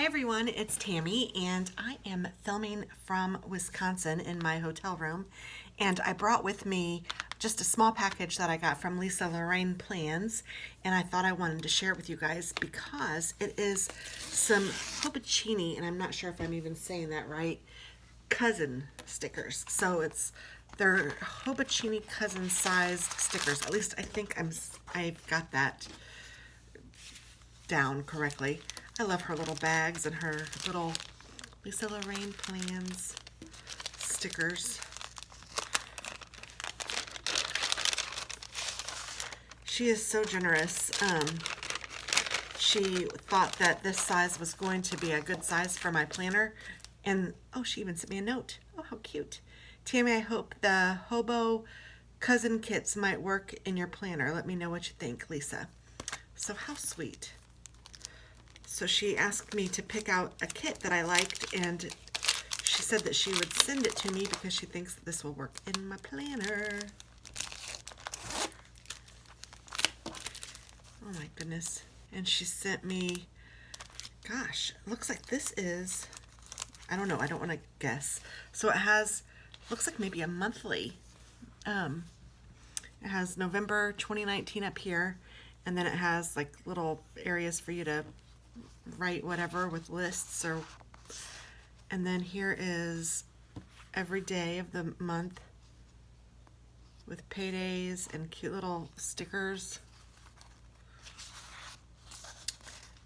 Everyone, it's Tammy, and I am filming from Wisconsin in my hotel room. And I brought with me just a small package that I got from Lorene Plans, and I thought I wanted to share it with you guys because it is some Hobacini, and I'm not sure if I'm even saying that right, cousin stickers. So they're Hobacini cousin sized stickers. At least I think I've got that down correctly. I love her little bags and her little Lorene Plans stickers. She is so generous. She thought that this size was going to be a good size for my planner. And, oh, she even sent me a note. Oh, how cute. Tammy, I hope the Hobo cousin kits might work in your planner. Let me know what you think, Lisa. So how sweet. So she asked me to pick out a kit that I liked, and she said that she would send it to me because she thinks that this will work in my planner. Oh my goodness. And she sent me, gosh, it looks like this is, I don't know, I don't want to guess. So it has, looks like maybe a monthly. It has November 2019 up here, and then it has like little areas for you to write whatever with lists, and then here is every day of the month with paydays and cute little stickers.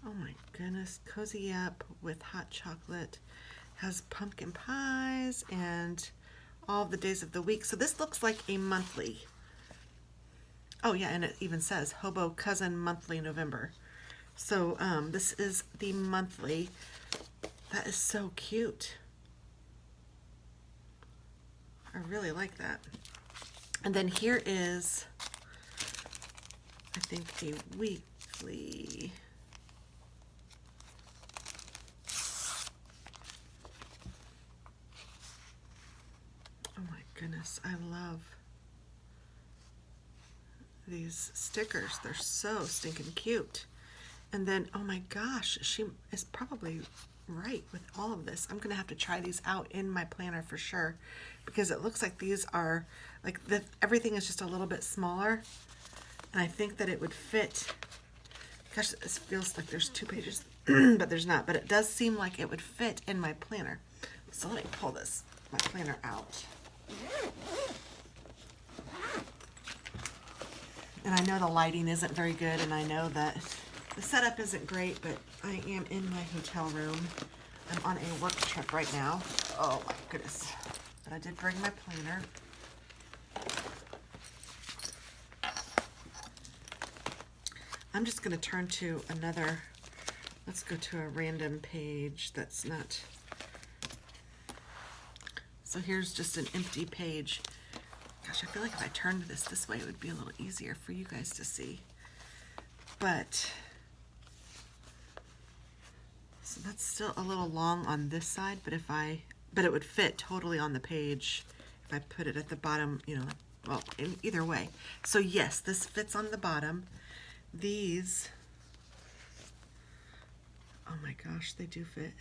Oh my goodness, cozy up with hot chocolate, has pumpkin pies and all the days of the week. So this looks like a monthly. Oh yeah, and it even says Hobo Cousin Monthly November. So this is the monthly. That is so cute. I really like that. And then here is, I think, a weekly. Oh my goodness, I love these stickers. They're so stinking cute. And then, oh my gosh, she is probably right with all of this. I'm gonna have to try these out in my planner for sure, because it looks like these are like everything is just a little bit smaller, and I think that it would fit. Gosh, this feels like there's 2 pages, but there's not. But it does seem like it would fit in my planner. So let me pull my planner out. And I know the lighting isn't very good, and I know that the setup isn't great, but I am in my hotel room. I'm on a work trip right now. Oh my goodness. But I did bring my planner. I'm just going to turn to another, let's go to a random page that's not, so here's just an empty page. Gosh, I feel like if I turned this way, it would be a little easier for you guys to see. But so that's still a little long on this side, but it would fit totally on the page if I put it at the bottom, you know, well, in either way. So yes, this fits on the bottom. These, oh my gosh, they do fit.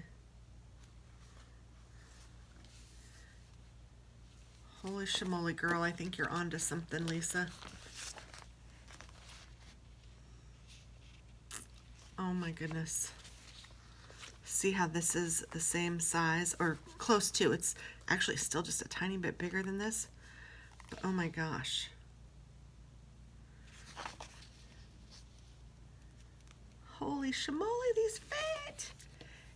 Holy shamoly, girl, I think you're onto something, Lisa. Oh my goodness. See how this is the same size, or close to. It's actually still just a tiny bit bigger than this. But oh my gosh. Holy shamoly, these fit.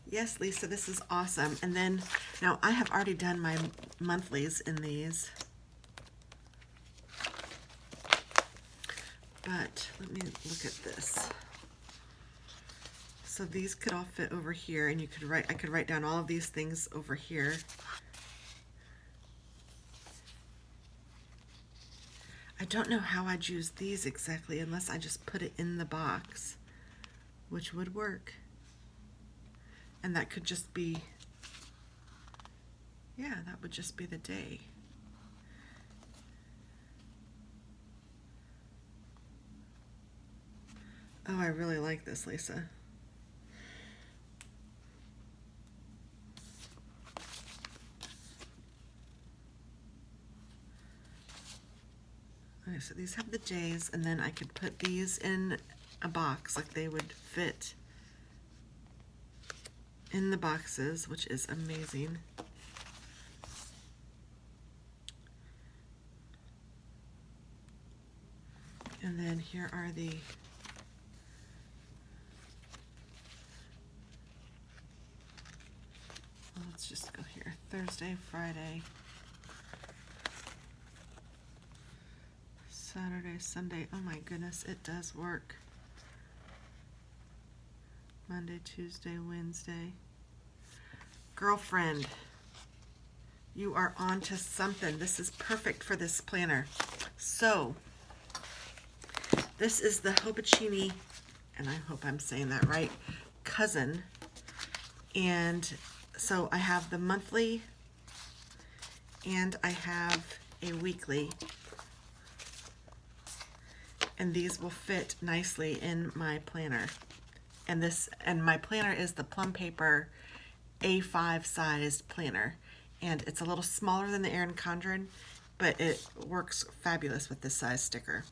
Yes, Lisa, this is awesome. And then, now I have already done my monthlies in these. But let me look at this. So these could all fit over here, and I could write down all of these things over here. I don't know how I'd use these exactly unless I just put it in the box, which would work. And that could just be, yeah, that would just be the day. Oh, I really like this, Lisa. Okay, so these have the J's, and then I could put these in a box, like they would fit in the boxes, which is amazing. And then here are the let's just go here. Thursday, Friday, Saturday, Sunday. Oh my goodness, it does work. Monday, Tuesday, Wednesday. Girlfriend, you are on to something. This is perfect for this planner. So, this is the Hobacini, and I hope I'm saying that right, cousin. And so I have the monthly and I have a weekly. And these will fit nicely in my planner. And my planner is the plum paper A5 sized planner. And it's a little smaller than the Erin Condren, but it works fabulous with this size sticker.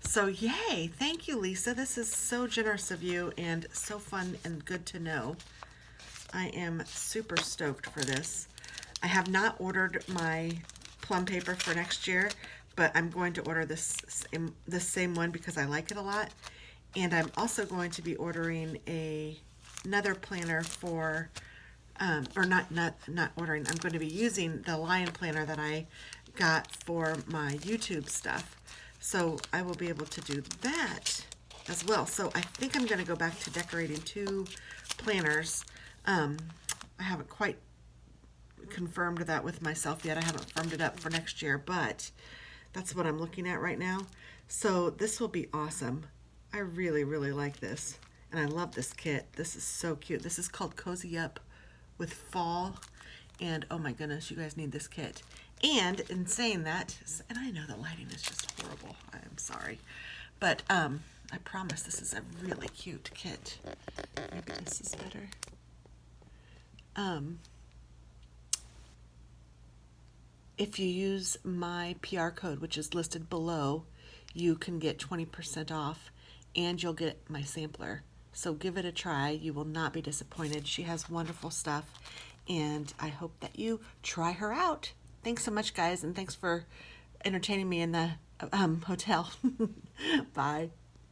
So yay, thank you, Lisa. This is so generous of you and so fun and good to know. I am super stoked for this. I have not ordered my plum paper for next year, but I'm going to order this same one because I like it a lot. And I'm also going to be ordering another planner for, or not ordering, I'm going to be using the Lion planner that I got for my YouTube stuff. So I will be able to do that as well. So I think I'm going to go back to decorating 2 planners. I haven't quite confirmed that with myself yet. I haven't firmed it up for next year, but that's what I'm looking at right now. So this will be awesome. I really, really like this. And I love this kit. This is so cute. This is called Cozy Up with Fall. And oh my goodness, you guys need this kit. And in saying that, and I know the lighting is just horrible. I'm sorry. But I promise this is a really cute kit. Maybe this is better. If you use my PR code, which is listed below, you can get 20% off and you'll get my sampler. So give it a try. You will not be disappointed. She has wonderful stuff and I hope that you try her out. Thanks so much, guys, and thanks for entertaining me in the hotel. Bye.